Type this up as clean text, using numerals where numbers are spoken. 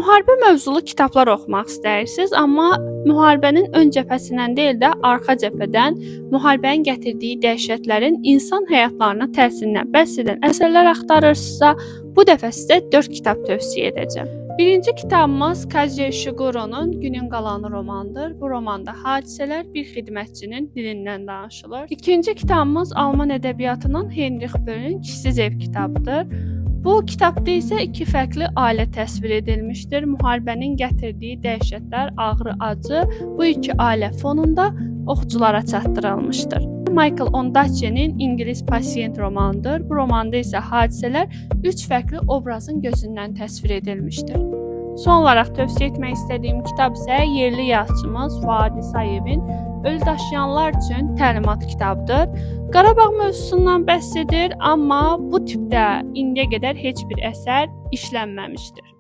Müharibə mövzulu kitablar oxumaq istəyirsiniz, amma müharibənin ön cəbhəsindən deyil də arxa cəbhədən müharibənin gətirdiyi dəhşətlərin insan həyatlarına təsirindən bəhs edən əsərlər axtarırsınızsa, bu dəfə sizə 4 kitab tövsiyə edəcəm. Birinci kitabımız Kazuya Ishiguro'nun Günün Qalanı romanıdır. Bu romanda hadisələr bir xidmətçinin dilindən danışılır. İkinci kitabımız Alman ədəbiyyatının Heinrich Böll'ün Kişisiz ev kitabıdır. Bu kitabda isə iki fərqli ailə təsvir edilmişdir. Müharibənin gətirdiyi dəhşətlər, ağrı, acı bu iki ailə fonunda oxuculara çatdırılmışdır. Michael Ondaatje'nin İngilis Pasient romanıdır. Bu romanda isə hadisələr 3 fərqli obrazın gözündən təsvir edilmişdir. Son olaraq tövsiyə etmək istədiyim kitab isə yerli yazıçımız Fuad İsayevin Ölü daşıyanlar üçün təlimat kitabıdır. Qarabağ mövzusundan bəhs edir, amma bu tipdə indiyə qədər heç bir əsər işlənməmişdir.